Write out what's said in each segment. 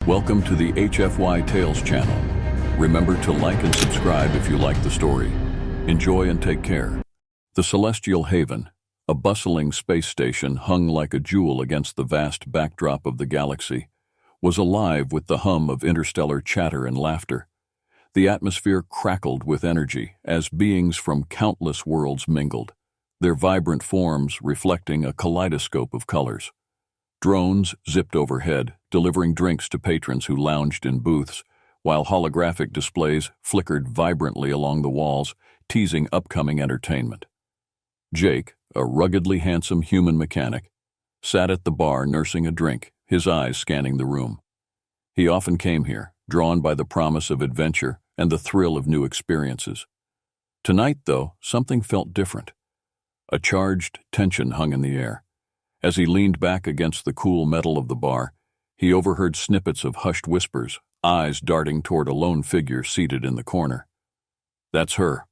Welcome to the HFY Tales channel. Remember to like and subscribe if you like the story. Enjoy and take care. The Celestial Haven, a bustling space station hung like a jewel against the vast backdrop of the galaxy, was alive with the hum of interstellar chatter and laughter. The atmosphere crackled with energy as beings from countless worlds mingled, their vibrant forms reflecting a kaleidoscope of colors. Drones zipped overhead, delivering drinks to patrons who lounged in booths, while holographic displays flickered vibrantly along the walls, teasing upcoming entertainment. Jake, a ruggedly handsome human mechanic, sat at the bar nursing a drink, his eyes scanning the room. He often came here, drawn by the promise of adventure and the thrill of new experiences. Tonight, though, something felt different. A charged tension hung in the air. As he leaned back against the cool metal of the bar, he overheard snippets of hushed whispers, eyes darting toward a lone figure seated in the corner. That's her,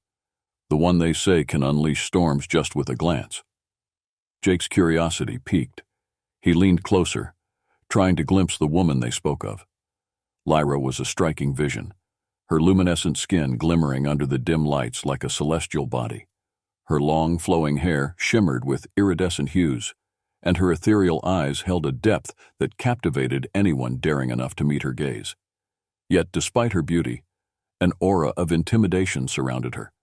the one they say can unleash storms just with a glance. Jake's curiosity piqued. He leaned closer, trying to glimpse the woman they spoke of. Lyra was a striking vision, her luminescent skin glimmering under the dim lights like a celestial body. Her long, flowing hair shimmered with iridescent hues, and her ethereal eyes held a depth that captivated anyone daring enough to meet her gaze. Yet, despite her beauty, an aura of intimidation surrounded her.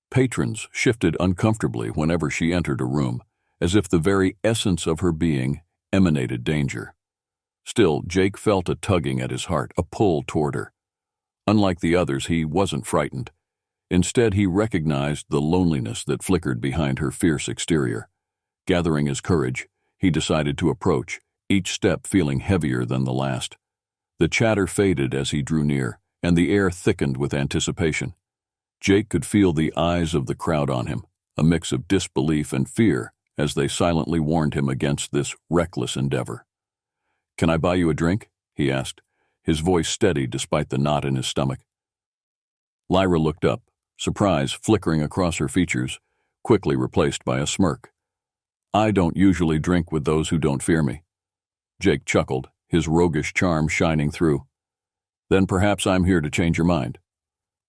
Patrons shifted uncomfortably whenever she entered a room, as if the very essence of her being emanated danger. Still, Jake felt a tugging at his heart, a pull toward her. Unlike the others, he wasn't frightened. Instead, he recognized the loneliness that flickered behind her fierce exterior. Gathering his courage, he decided to approach, each step feeling heavier than the last. The chatter faded as he drew near, and the air thickened with anticipation. Jake could feel the eyes of the crowd on him, a mix of disbelief and fear as they silently warned him against this reckless endeavor. "Can I buy you a drink?" he asked, his voice steady despite the knot in his stomach. Lyra looked up, surprise flickering across her features, quickly replaced by a smirk. "I don't usually drink with those who don't fear me." Jake chuckled, his roguish charm shining through. "Then perhaps I'm here to change your mind."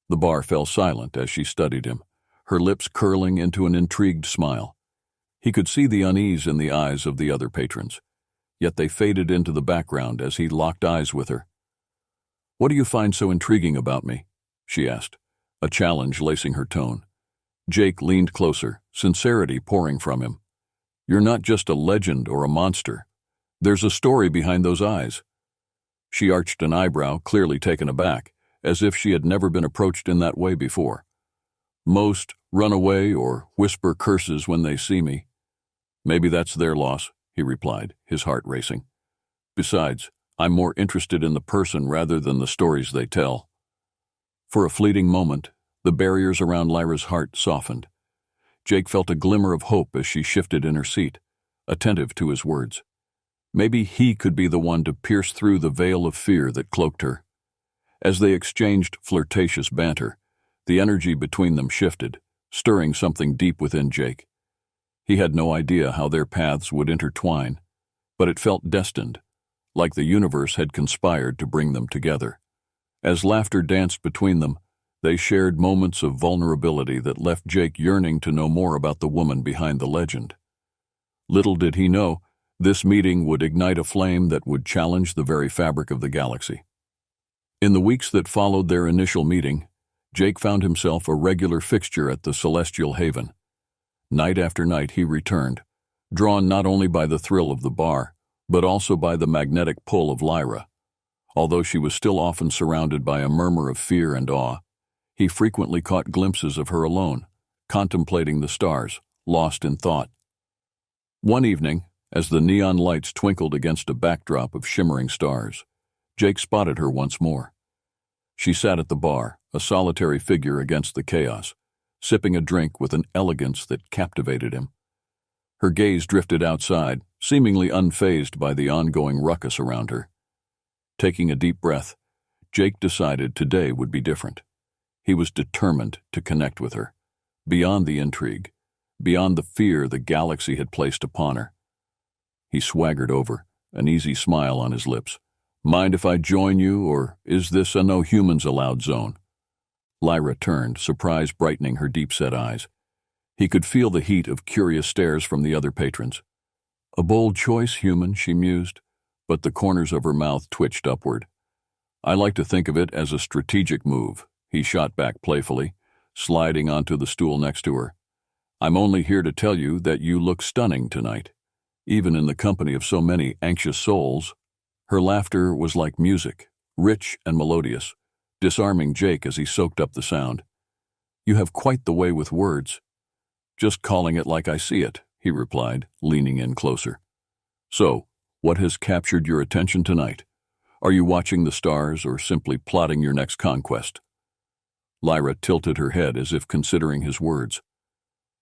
The bar fell silent as she studied him, her lips curling into an intrigued smile. He could see the unease in the eyes of the other patrons, yet they faded into the background as he locked eyes with her. "What do you find so intriguing about me?" she asked, a challenge lacing her tone. Jake leaned closer, sincerity pouring from him. "You're not just a legend or a monster. There's a story behind those eyes." She arched an eyebrow, clearly taken aback, as if she had never been approached in that way before. "Most run away or whisper curses when they see me. Maybe that's their loss," he replied, his heart racing. "Besides, I'm more interested in the person rather than the stories they tell." For a fleeting moment, the barriers around Lyra's heart softened. Jake felt a glimmer of hope as she shifted in her seat, attentive to his words. Maybe he could be the one to pierce through the veil of fear that cloaked her. As they exchanged flirtatious banter, the energy between them shifted, stirring something deep within Jake. He had no idea how their paths would intertwine, but it felt destined, like the universe had conspired to bring them together. As laughter danced between them, they shared moments of vulnerability that left Jake yearning to know more about the woman behind the legend. Little did he know, this meeting would ignite a flame that would challenge the very fabric of the galaxy. In the weeks that followed their initial meeting, Jake found himself a regular fixture at the Celestial Haven. Night after night he returned, drawn not only by the thrill of the bar, but also by the magnetic pull of Lyra. Although she was still often surrounded by a murmur of fear and awe, he frequently caught glimpses of her alone, contemplating the stars, lost in thought. One evening, as the neon lights twinkled against a backdrop of shimmering stars, Jake spotted her once more. She sat at the bar, a solitary figure against the chaos, sipping a drink with an elegance that captivated him. Her gaze drifted outside, seemingly unfazed by the ongoing ruckus around her. Taking a deep breath, Jake decided today would be different. He was determined to connect with her, beyond the intrigue, beyond the fear the galaxy had placed upon her. He swaggered over, an easy smile on his lips, Mind if I join you, or is this a no humans allowed zone? Lyra turned, surprise brightening her deep-set eyes. He could feel the heat of curious stares from the other patrons. A bold choice, human, she mused, but the corners of her mouth twitched upward. I like to think of it as a strategic move, he shot back playfully, sliding onto the stool next to her. I'm only here to tell you that you look stunning tonight, even in the company of so many anxious souls. Her laughter was like music, rich and melodious, disarming Jake as he soaked up the sound. You have quite the way with words. Just calling it like I see it, he replied, leaning in closer. So, what has captured your attention tonight? Are you watching the stars or simply plotting your next conquest? Lyra tilted her head as if considering his words.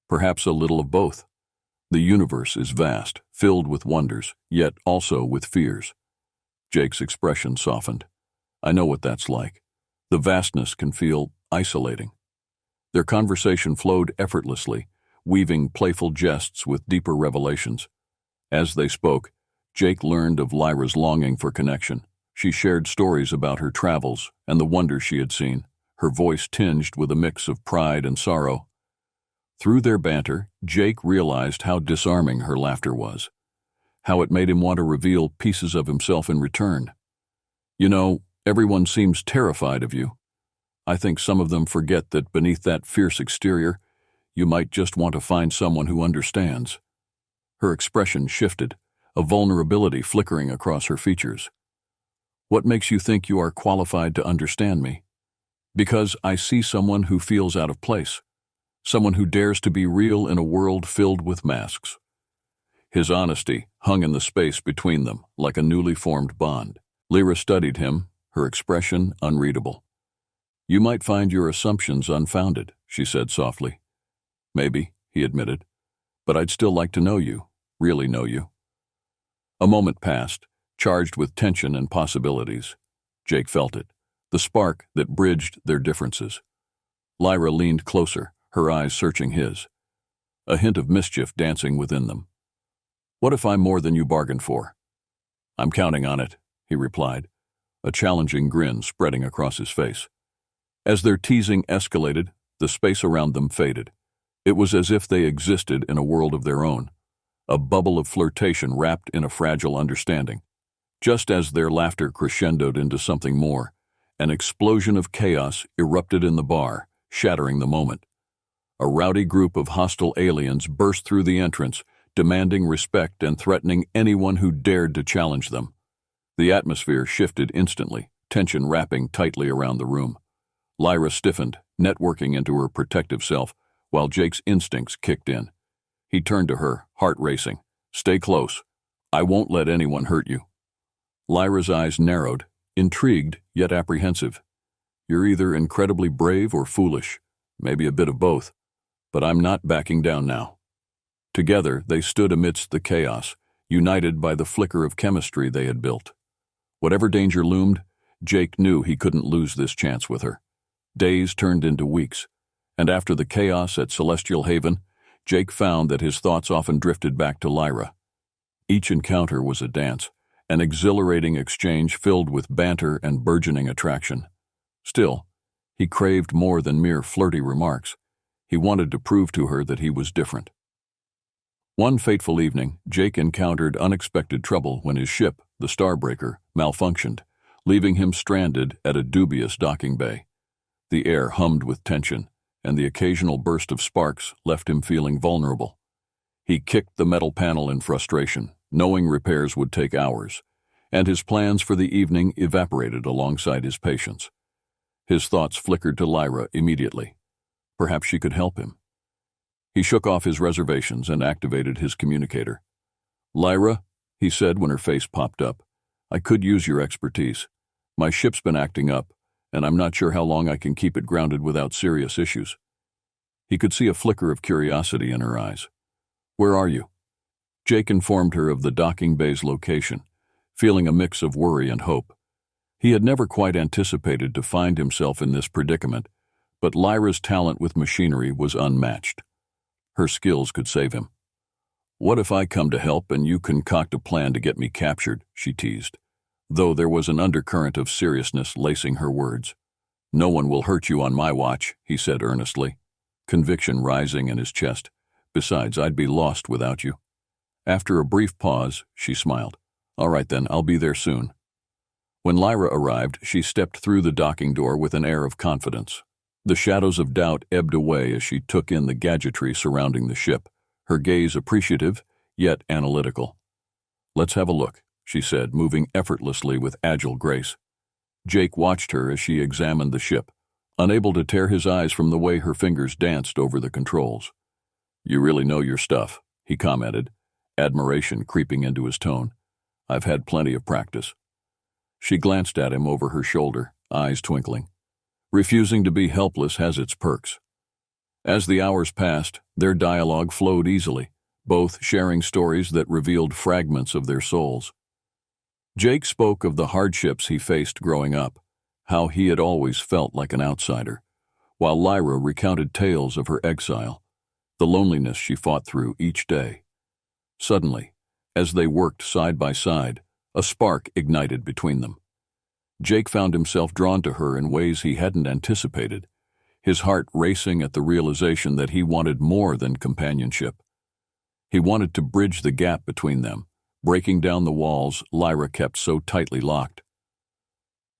Perhaps a little of both. The universe is vast, filled with wonders, yet also with fears. Jake's expression softened. I know what that's like. The vastness can feel isolating. Their conversation flowed effortlessly, weaving playful jests with deeper revelations. As they spoke, Jake learned of Lyra's longing for connection. She shared stories about her travels and the wonders she had seen, her voice tinged with a mix of pride and sorrow. Through their banter, Jake realized how disarming her laughter was, how it made him want to reveal pieces of himself in return. You know, everyone seems terrified of you. I think some of them forget that beneath that fierce exterior, you might just want to find someone who understands. Her expression shifted, a vulnerability flickering across her features. What makes you think you are qualified to understand me? Because I see someone who feels out of place, someone who dares to be real in a world filled with masks. His honesty hung in the space between them like a newly formed bond. Lyra studied him, her expression unreadable. You might find your assumptions unfounded, she said softly. Maybe, he admitted, but I'd still like to know you, really know you. A moment passed, charged with tension and possibilities. Jake felt it, the spark that bridged their differences. Lyra leaned closer, her eyes searching his, a hint of mischief dancing within them. What if I'm more than you bargained for? I'm counting on it, he replied, a challenging grin spreading across his face. As their teasing escalated, the space around them faded. It was as if they existed in a world of their own, a bubble of flirtation wrapped in a fragile understanding. Just as their laughter crescendoed into something more, an explosion of chaos erupted in the bar, shattering the moment. A rowdy group of hostile aliens burst through the entrance, demanding respect and threatening anyone who dared to challenge them. The atmosphere shifted instantly, tension wrapping tightly around the room. Lyra stiffened, networking into her protective self, while Jake's instincts kicked in. He turned to her, heart racing. Stay close. I won't let anyone hurt you. Lyra's eyes narrowed, intrigued yet apprehensive. You're either incredibly brave or foolish, maybe a bit of both, but I'm not backing down now. Together, they stood amidst the chaos, united by the flicker of chemistry they had built. Whatever danger loomed, Jake knew he couldn't lose this chance with her. Days turned into weeks, and after the chaos at Celestial Haven, Jake found that his thoughts often drifted back to Lyra. Each encounter was a dance, an exhilarating exchange filled with banter and burgeoning attraction. Still, he craved more than mere flirty remarks. He wanted to prove to her that he was different. One fateful evening, Jake encountered unexpected trouble when his ship, the Starbreaker, malfunctioned, leaving him stranded at a dubious docking bay. The air hummed with tension, and the occasional burst of sparks left him feeling vulnerable. He kicked the metal panel in frustration, knowing repairs would take hours, and his plans for the evening evaporated alongside his patience. His thoughts flickered to Lyra immediately. Perhaps she could help him. He shook off his reservations and activated his communicator. Lyra, he said when her face popped up, I could use your expertise. My ship's been acting up, and I'm not sure how long I can keep it grounded without serious issues. He could see a flicker of curiosity in her eyes. Where are you? Jake informed her of the docking bay's location, feeling a mix of worry and hope. He had never quite anticipated to find himself in this predicament, but Lyra's talent with machinery was unmatched. Her skills could save him. What if I come to help and you concoct a plan to get me captured, she teased. though there was an undercurrent of seriousness lacing her words. "No one will hurt you on my watch," he said earnestly, conviction rising in his chest. "Besides, I'd be lost without you." After a brief pause, she smiled. "All right then, I'll be there soon." When Lyra arrived, she stepped through the docking door with an air of confidence. The shadows of doubt ebbed away as she took in the gadgetry surrounding the ship, her gaze appreciative, yet analytical. "Let's have a look," she said, moving effortlessly with agile grace. Jake watched her as she examined the ship, unable to tear his eyes from the way her fingers danced over the controls. "You really know your stuff," he commented, admiration creeping into his tone. "I've had plenty of practice." She glanced at him over her shoulder, eyes twinkling. Refusing to be helpless has its perks. As the hours passed, their dialogue flowed easily, both sharing stories that revealed fragments of their souls. Jake spoke of the hardships he faced growing up, how he had always felt like an outsider, while Lyra recounted tales of her exile, the loneliness she fought through each day. Suddenly, as they worked side by side, a spark ignited between them. Jake found himself drawn to her in ways he hadn't anticipated, his heart racing at the realization that he wanted more than companionship. He wanted to bridge the gap between them, breaking down the walls Lyra kept so tightly locked.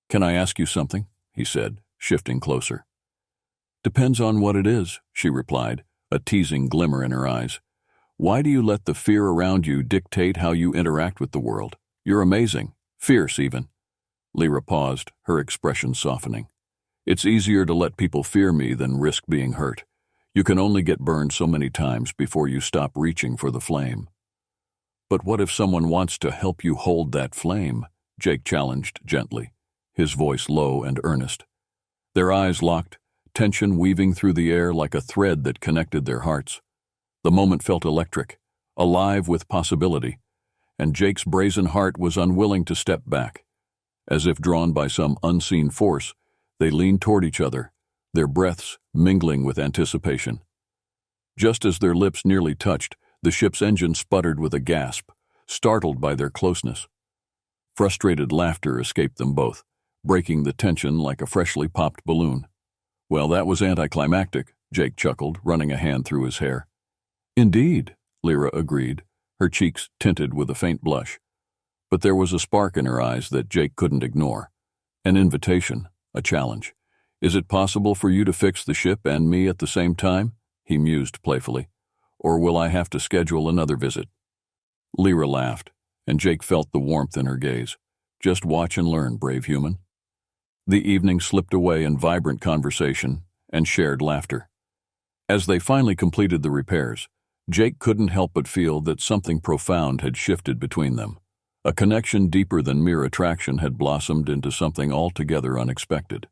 "Can I ask you something?" he said, shifting closer. "Depends on what it is," she replied, a teasing glimmer in her eyes. "Why do you let the fear around you dictate how you interact with the world? You're amazing, fierce even." Lyra paused, her expression softening. "It's easier to let people fear me than risk being hurt. You can only get burned so many times before you stop reaching for the flame." "But what if someone wants to help you hold that flame?" Jake challenged gently, his voice low and earnest. Their eyes locked, tension weaving through the air like a thread that connected their hearts. The moment felt electric, alive with possibility, and Jake's brazen heart was unwilling to step back. As if drawn by some unseen force, they leaned toward each other, their breaths mingling with anticipation. Just as their lips nearly touched, the ship's engine sputtered with a gasp, startled by their closeness. Frustrated laughter escaped them both, breaking the tension like a freshly popped balloon. "Well, that was anticlimactic," Jake chuckled, running a hand through his hair. "Indeed," Lyra agreed, her cheeks tinted with a faint blush. But there was a spark in her eyes that Jake couldn't ignore. An invitation, a challenge. "Is it possible for you to fix the ship and me at the same time?" he mused playfully. "Or will I have to schedule another visit?" Lyra laughed, and Jake felt the warmth in her gaze. "Just watch and learn, brave human." The evening slipped away in vibrant conversation and shared laughter. As they finally completed the repairs, Jake couldn't help but feel that something profound had shifted between them. A connection deeper than mere attraction had blossomed into something altogether unexpected.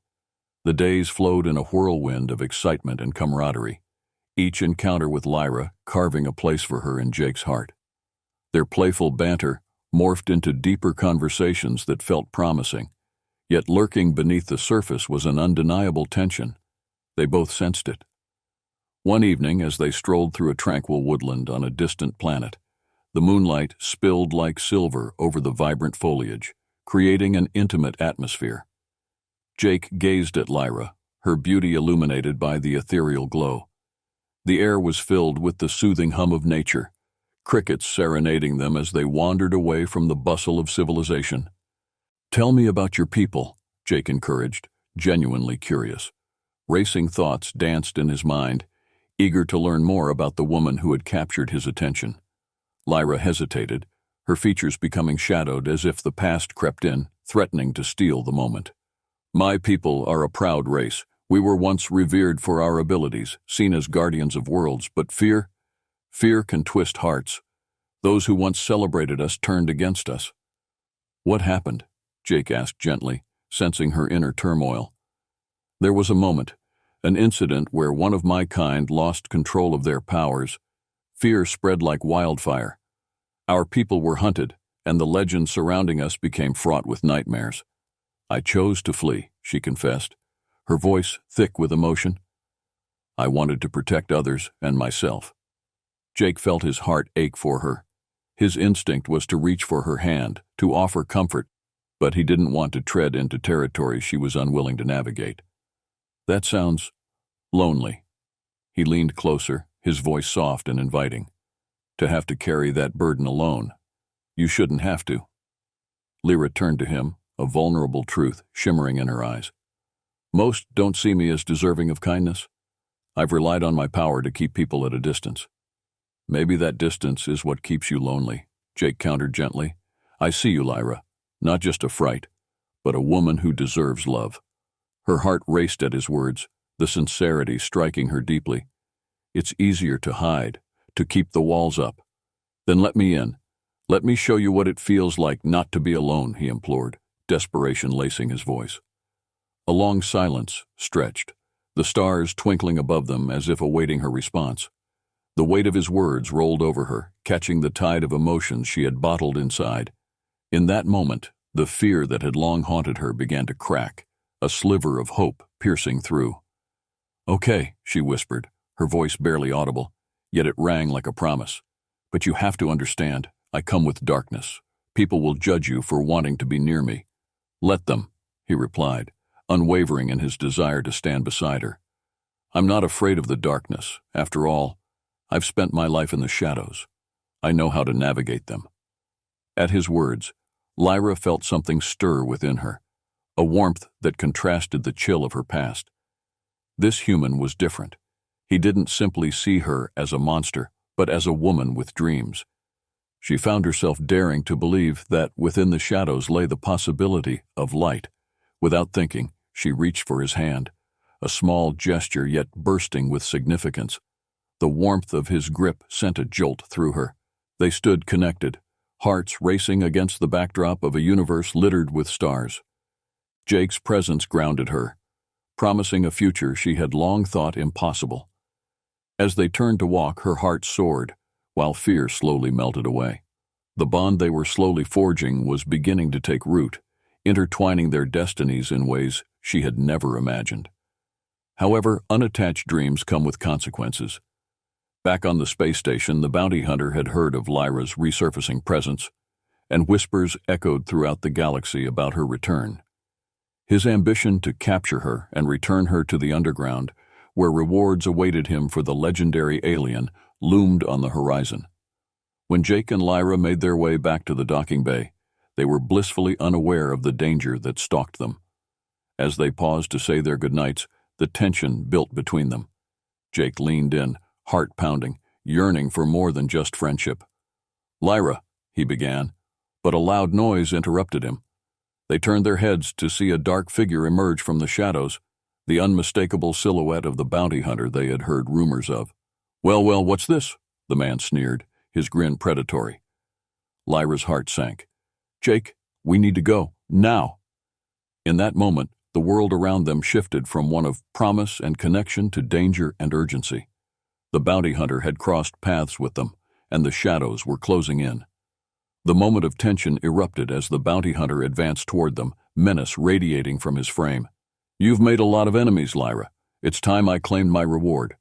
The days flowed in a whirlwind of excitement and camaraderie, each encounter with Lyra carving a place for her in Jake's heart. Their playful banter morphed into deeper conversations that felt promising, yet lurking beneath the surface was an undeniable tension. They both sensed it. One evening, as they strolled through a tranquil woodland on a distant planet, the moonlight spilled like silver over the vibrant foliage, creating an intimate atmosphere. Jake gazed at Lyra, her beauty illuminated by the ethereal glow. The air was filled with the soothing hum of nature, crickets serenading them as they wandered away from the bustle of civilization. "Tell me about your people," Jake encouraged, genuinely curious. Racing thoughts danced in his mind, eager to learn more about the woman who had captured his attention. Lyra hesitated, her features becoming shadowed as if the past crept in, threatening to steal the moment. "My people are a proud race. We were once revered for our abilities, seen as guardians of worlds, but fear can twist hearts. Those who once celebrated us turned against us." "What happened?" Jake asked gently, sensing her inner turmoil. "There was a moment, an incident where one of my kind lost control of their powers. Fear spread like wildfire. Our people were hunted, and the legends surrounding us became fraught with nightmares. I chose to flee," she confessed, her voice thick with emotion. "I wanted to protect others and myself." Jake felt his heart ache for her. His instinct was to reach for her hand, to offer comfort. but he didn't want to tread into territory she was unwilling to navigate. That sounds lonely. He leaned closer, his voice soft and inviting. To have to carry that burden alone. You shouldn't have to. Lyra turned to him, a vulnerable truth shimmering in her eyes. Most don't see me as deserving of kindness. I've relied on my power to keep people at a distance. Maybe that distance is what keeps you lonely, Jake countered gently. I see you, Lyra. Not just a fright, but a woman who deserves love. Her heart raced at his words, the sincerity striking her deeply. It's easier to hide, to keep the walls up. Then let me in. Let me show you what it feels like not to be alone, he implored, desperation lacing his voice. A long silence stretched, the stars twinkling above them as if awaiting her response. The weight of his words rolled over her, catching the tide of emotions she had bottled inside. In that moment, the fear that had long haunted her began to crack, a sliver of hope piercing through. Okay, she whispered, her voice barely audible, yet it rang like a promise. But you have to understand, I come with darkness. People will judge you for wanting to be near me. Let them, he replied, unwavering in his desire to stand beside her. I'm not afraid of the darkness. After all, I've spent my life in the shadows. I know how to navigate them. At his words, Lyra felt something stir within her, a warmth that contrasted the chill of her past. This human was different. He didn't simply see her as a monster, but as a woman with dreams. She found herself daring to believe that within the shadows lay the possibility of light. Without thinking, she reached for his hand, a small gesture yet bursting with significance. The warmth of his grip sent a jolt through her. They stood connected, hearts racing against the backdrop of a universe littered with stars. Jake's presence grounded her, promising a future she had long thought impossible. As they turned to walk, her heart soared, while fear slowly melted away. The bond they were slowly forging was beginning to take root, intertwining their destinies in ways she had never imagined. However, unattached dreams come with consequences. Back on the space station, the bounty hunter had heard of Lyra's resurfacing presence, and whispers echoed throughout the galaxy about her return. His ambition to capture her and return her to the underground, where rewards awaited him for the legendary alien, loomed on the horizon. When Jake and Lyra made their way back to the docking bay, they were blissfully unaware of the danger that stalked them. As they paused to say their goodnights, the tension built between them. Jake leaned in, heart pounding, yearning for more than just friendship. Lyra, he began, but a loud noise interrupted him. They turned their heads to see a dark figure emerge from the shadows, the unmistakable silhouette of the bounty hunter they had heard rumors of. Well, what's this? The man sneered, his grin predatory. Lyra's heart sank. Jake, we need to go, now. In that moment, the world around them shifted from one of promise and connection to danger and urgency. The bounty hunter had crossed paths with them, and the shadows were closing in. The moment of tension erupted as the bounty hunter advanced toward them, menace radiating from his frame. You've made a lot of enemies, Lyra. It's time I claimed my reward.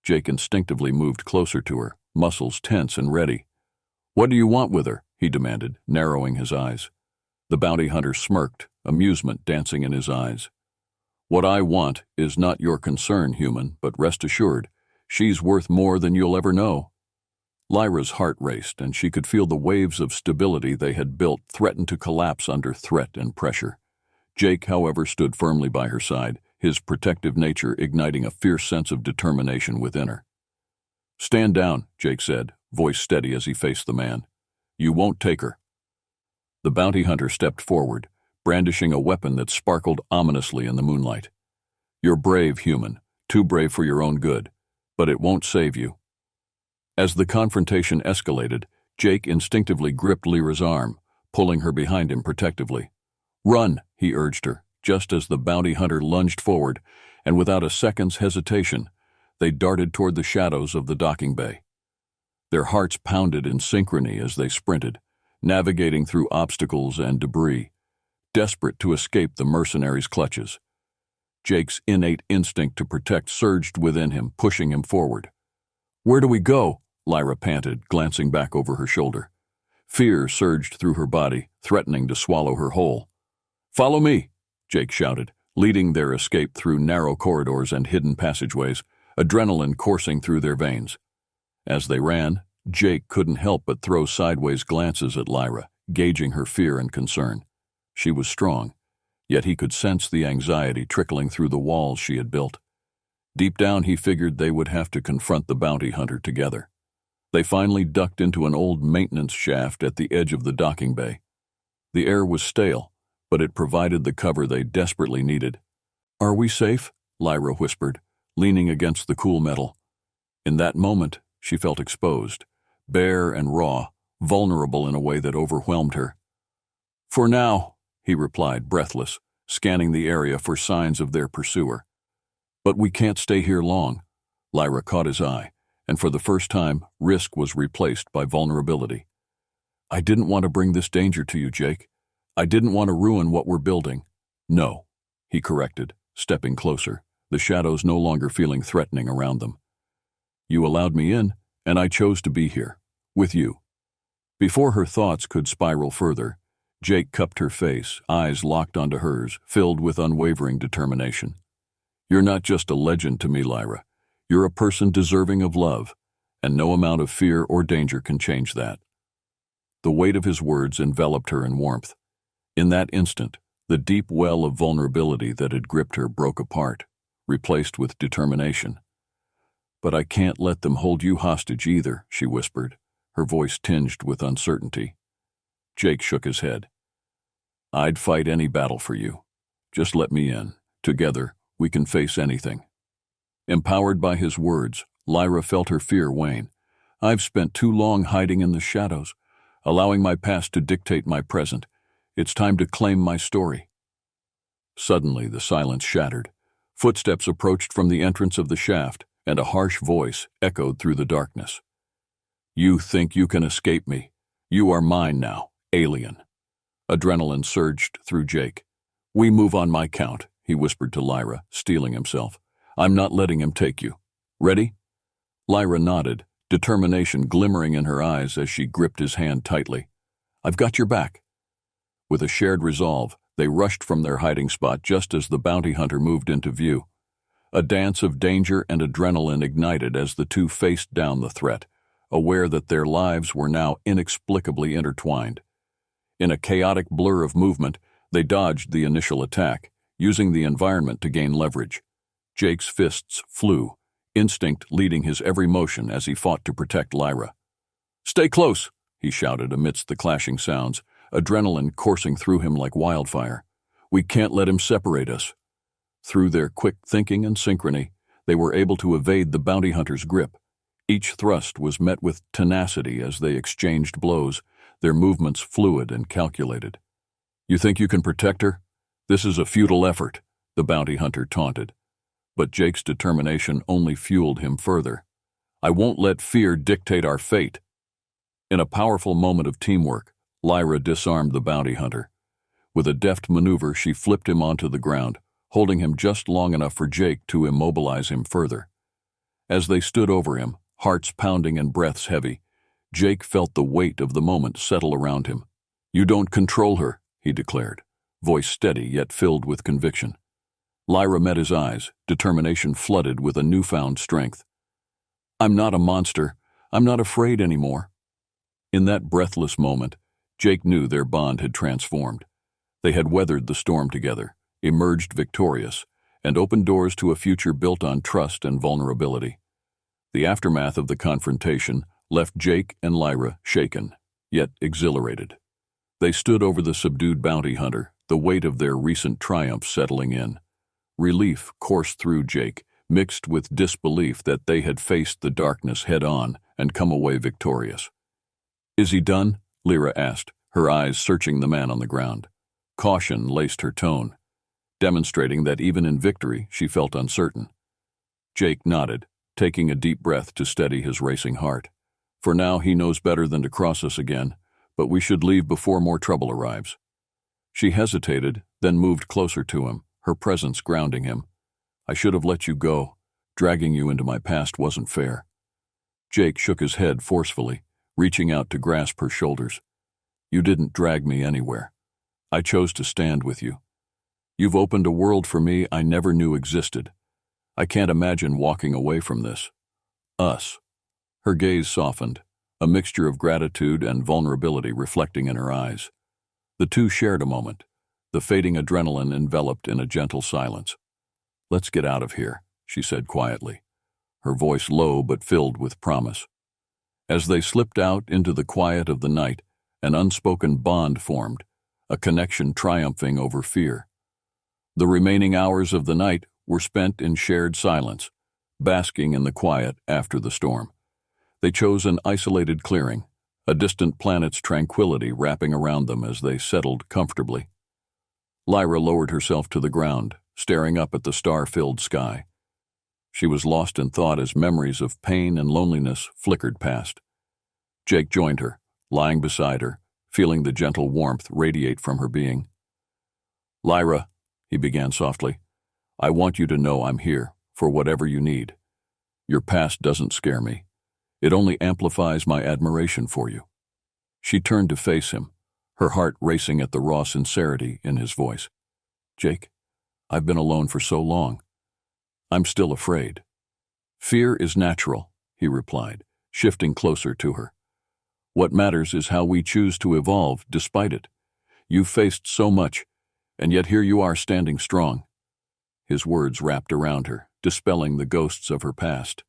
Jake instinctively moved closer to her, muscles tense and ready. What do you want with her? He demanded, narrowing his eyes. The bounty hunter smirked, amusement dancing in his eyes. What I want is not your concern, human, but rest assured, she's worth more than you'll ever know. Lyra's heart raced, and she could feel the waves of stability they had built threaten to collapse under threat and pressure. Jake, however, stood firmly by her side, his protective nature igniting a fierce sense of determination within her. Stand down, Jake said, voice steady as he faced the man. You won't take her. The bounty hunter stepped forward, brandishing a weapon that sparkled ominously in the moonlight. You're brave, human, too brave for your own good, but it won't save you. As the confrontation escalated, Jake instinctively gripped Lyra's arm, pulling her behind him protectively. Run, he urged her, just as the bounty hunter lunged forward, and without a second's hesitation, they darted toward the shadows of the docking bay. Their hearts pounded in synchrony as they sprinted, navigating through obstacles and debris, desperate to escape the mercenaries' clutches. Jake's innate instinct to protect surged within him, pushing him forward. Where do we go? Lyra panted, glancing back over her shoulder. Fear surged through her body, threatening to swallow her whole. "Follow me," Jake shouted, leading their escape through narrow corridors and hidden passageways, adrenaline coursing through their veins. As they ran, Jake couldn't help but throw sideways glances at Lyra, gauging her fear and concern. She was strong, yet he could sense the anxiety trickling through the walls she had built. Deep down, he figured they would have to confront the bounty hunter together. They finally ducked into an old maintenance shaft at the edge of the docking bay. The air was stale, but it provided the cover they desperately needed. "Are we safe?" Lyra whispered, leaning against the cool metal. In that moment, she felt exposed, bare and raw, vulnerable in a way that overwhelmed her. "For now," he replied, breathless, scanning the area for signs of their pursuer. "But we can't stay here long." Lyra caught his eye, and for the first time, risk was replaced by vulnerability. "I didn't want to bring this danger to you, Jake. I didn't want to ruin what we're building." "No," he corrected, stepping closer, the shadows no longer feeling threatening around them. "You allowed me in, and I chose to be here, with you." Before her thoughts could spiral further, Jake cupped her face, eyes locked onto hers, filled with unwavering determination. "You're not just a legend to me, Lyra. You're a person deserving of love, and no amount of fear or danger can change that." The weight of his words enveloped her in warmth. In that instant, the deep well of vulnerability that had gripped her broke apart, replaced with determination. "But I can't let them hold you hostage either," she whispered, her voice tinged with uncertainty. Jake shook his head. "I'd fight any battle for you. Just let me in. Together, we can face anything." Empowered by his words, Lyra felt her fear wane. "I've spent too long hiding in the shadows, allowing my past to dictate my present. It's time to claim my story." Suddenly, the silence shattered. Footsteps approached from the entrance of the shaft, and a harsh voice echoed through the darkness. "You think you can escape me? You are mine now, alien." Adrenaline surged through Jake. "We move on my count," he whispered to Lyra, steeling himself. "I'm not letting him take you. Ready?" Lyra nodded, determination glimmering in her eyes as she gripped his hand tightly. "I've got your back." With a shared resolve, they rushed from their hiding spot just as the bounty hunter moved into view. A dance of danger and adrenaline ignited as the two faced down the threat, aware that their lives were now inexplicably intertwined. In a chaotic blur of movement, they dodged the initial attack, using the environment to gain leverage. Jake's fists flew, instinct leading his every motion as he fought to protect Lyra. "Stay close," he shouted amidst the clashing sounds, adrenaline coursing through him like wildfire. "We can't let him separate us." Through their quick thinking and synchrony, they were able to evade the bounty hunter's grip. Each thrust was met with tenacity as they exchanged blows, their movements fluid and calculated. "You think you can protect her? This is a futile effort," the bounty hunter taunted. But Jake's determination only fueled him further. "I won't let fear dictate our fate." In a powerful moment of teamwork, Lyra disarmed the bounty hunter. With a deft maneuver, she flipped him onto the ground, holding him just long enough for Jake to immobilize him further. As they stood over him, hearts pounding and breaths heavy, Jake felt the weight of the moment settle around him. "You don't control her," he declared, voice steady yet filled with conviction. Lyra met his eyes, determination flooded with a newfound strength. "I'm not a monster. I'm not afraid anymore." In that breathless moment, Jake knew their bond had transformed. They had weathered the storm together, emerged victorious, and opened doors to a future built on trust and vulnerability. The aftermath of the confrontation left Jake and Lyra shaken, yet exhilarated. They stood over the subdued bounty hunter, the weight of their recent triumph settling in. Relief coursed through Jake, mixed with disbelief that they had faced the darkness head-on and come away victorious. "Is he done?" Lyra asked, her eyes searching the man on the ground. Caution laced her tone, demonstrating that even in victory she felt uncertain. Jake nodded, taking a deep breath to steady his racing heart. "For now he knows better than to cross us again, but we should leave before more trouble arrives." She hesitated, then moved closer to him, her presence grounding him. "I should have let you go. Dragging you into my past wasn't fair." Jake shook his head forcefully, reaching out to grasp her shoulders. You didn't drag me anywhere. I chose to stand with you. You've opened a world for me I never knew existed. I can't imagine walking away from this. Us. Her gaze softened, a mixture of gratitude and vulnerability reflecting in her eyes. The two shared a moment, the fading adrenaline enveloped in a gentle silence. "Let's get out of here," she said quietly, her voice low but filled with promise. As they slipped out into the quiet of the night, an unspoken bond formed, a connection triumphing over fear. The remaining hours of the night were spent in shared silence, basking in the quiet after the storm. They chose an isolated clearing, a distant planet's tranquility wrapping around them as they settled comfortably. Lyra lowered herself to the ground, staring up at the star-filled sky. She was lost in thought as memories of pain and loneliness flickered past. Jake joined her, lying beside her, feeling the gentle warmth radiate from her being. "Lyra," he began softly, "I want you to know I'm here, for whatever you need. Your past doesn't scare me. It only amplifies my admiration for you." She turned to face him, her heart racing at the raw sincerity in his voice. "Jake, I've been alone for so long. I'm still afraid." "Fear is natural," he replied, shifting closer to her. "What matters is how we choose to evolve despite it. You've faced so much, and yet here you are standing strong." His words wrapped around her, dispelling the ghosts of her past.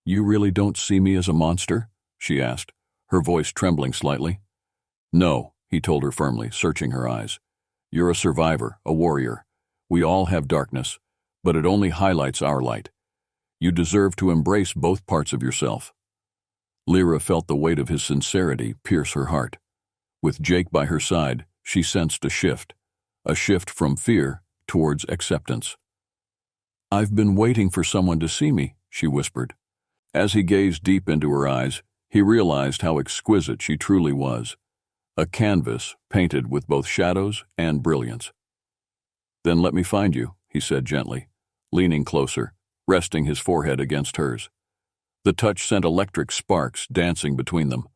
"You really don't see me as a monster?" she asked, her voice trembling slightly. "No," he told her firmly, searching her eyes. "You're a survivor, a warrior. We all have darkness, but it only highlights our light. You deserve to embrace both parts of yourself." Lyra felt the weight of his sincerity pierce her heart. With Jake by her side, she sensed a shift from fear towards acceptance. "I've been waiting for someone to see me," she whispered. As he gazed deep into her eyes, he realized how exquisite she truly was, a canvas painted with both shadows and brilliance. "Then let me find you," he said gently, leaning closer, resting his forehead against hers. The touch sent electric sparks dancing between them,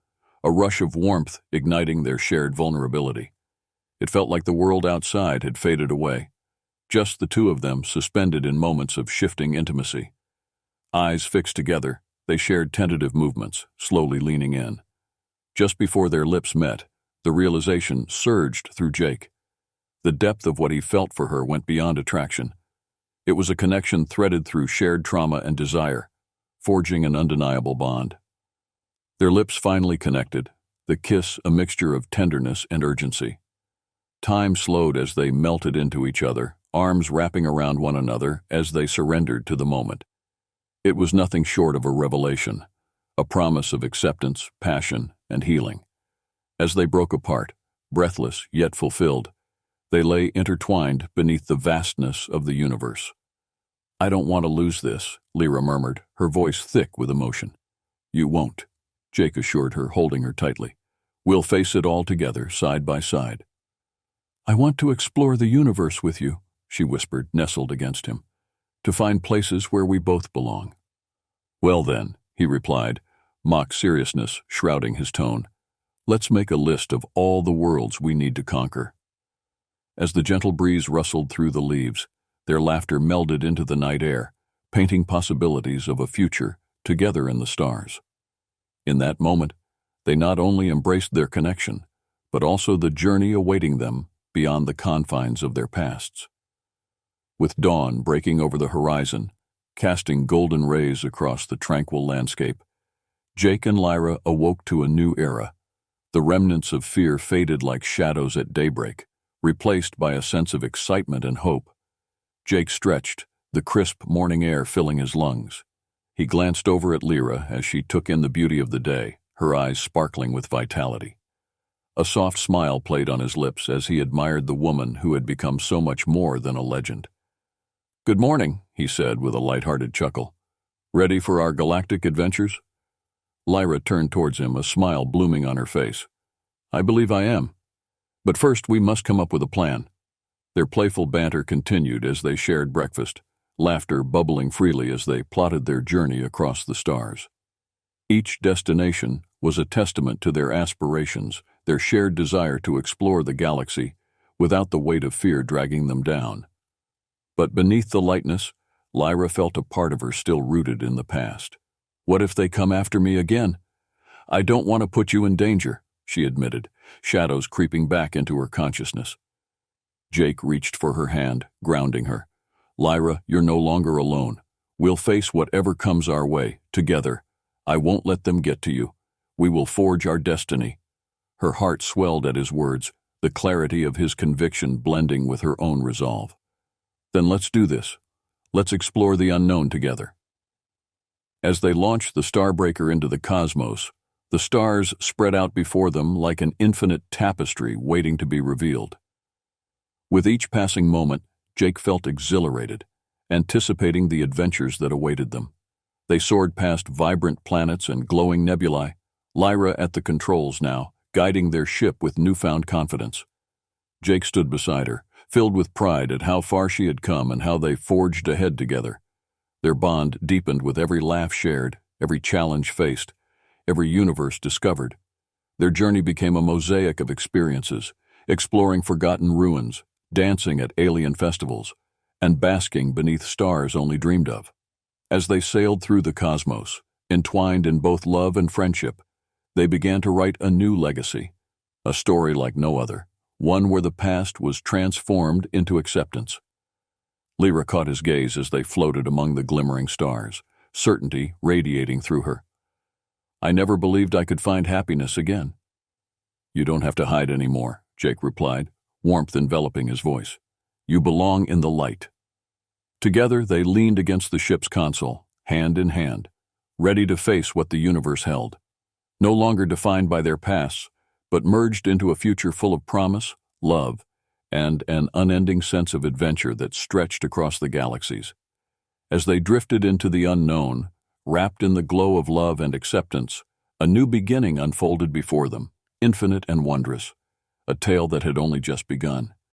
a rush of warmth igniting their shared vulnerability. It felt like the world outside had faded away, just the two of them suspended in moments of shifting intimacy. Eyes fixed together, they shared tentative movements, slowly leaning in. Just before their lips met, the realization surged through Jake. The depth of what he felt for her went beyond attraction. It was a connection threaded through shared trauma and desire, forging an undeniable bond. Their lips finally connected, the kiss a mixture of tenderness and urgency. Time slowed as they melted into each other, arms wrapping around one another as they surrendered to the moment. It was nothing short of a revelation, a promise of acceptance, passion, and healing. As they broke apart, breathless yet fulfilled, they lay intertwined beneath the vastness of the universe. "I don't want to lose this," Lyra murmured, her voice thick with emotion. "You won't," Jake assured her, holding her tightly. "We'll face it all together, side by side." "I want to explore the universe with you," she whispered, nestled against him, "to find places where we both belong." "Well then," he replied, mock seriousness shrouding his tone, "let's make a list of all the worlds we need to conquer." As the gentle breeze rustled through the leaves, their laughter melded into the night air, painting possibilities of a future together in the stars. In that moment, they not only embraced their connection, but also the journey awaiting them beyond the confines of their pasts. With dawn breaking over the horizon, casting golden rays across the tranquil landscape, Jake and Lyra awoke to a new era. The remnants of fear faded like shadows at daybreak, replaced by a sense of excitement and hope. Jake stretched, the crisp morning air filling his lungs. He glanced over at Lyra as she took in the beauty of the day, her eyes sparkling with vitality. A soft smile played on his lips as he admired the woman who had become so much more than a legend. "Good morning," he said with a light-hearted chuckle. "Ready for our galactic adventures?" Lyra turned towards him, a smile blooming on her face. "I believe I am. But first we must come up with a plan." Their playful banter continued as they shared breakfast, laughter bubbling freely as they plotted their journey across the stars. Each destination was a testament to their aspirations, their shared desire to explore the galaxy without the weight of fear dragging them down. But beneath the lightness, Lyra felt a part of her still rooted in the past. "What if they come after me again?" "I don't want to put you in danger," she admitted, shadows creeping back into her consciousness. Jake reached for her hand, grounding her. "Lyra, you're no longer alone. We'll face whatever comes our way, together. I won't let them get to you. We will forge our destiny." Her heart swelled at his words, the clarity of his conviction blending with her own resolve. "Then let's do this. Let's explore the unknown together." As they launched the Starbreaker into the cosmos, the stars spread out before them like an infinite tapestry waiting to be revealed. With each passing moment, Jake felt exhilarated, anticipating the adventures that awaited them. They soared past vibrant planets and glowing nebulae, Lyra at the controls now, guiding their ship with newfound confidence. Jake stood beside her, filled with pride at how far she had come and how they forged ahead together. Their bond deepened with every laugh shared, every challenge faced, every universe discovered. Their journey became a mosaic of experiences, exploring forgotten ruins, dancing at alien festivals, and basking beneath stars only dreamed of. As they sailed through the cosmos, entwined in both love and friendship, they began to write a new legacy, a story like no other, one where the past was transformed into acceptance. Lyra caught his gaze as they floated among the glimmering stars, certainty radiating through her. "I never believed I could find happiness again." "You don't have to hide anymore," Jake replied, warmth enveloping his voice. "You belong in the light." Together, they leaned against the ship's console, hand in hand, ready to face what the universe held. No longer defined by their pasts, but merged into a future full of promise, love, and an unending sense of adventure that stretched across the galaxies. As they drifted into the unknown, wrapped in the glow of love and acceptance, a new beginning unfolded before them, infinite and wondrous, a tale that had only just begun.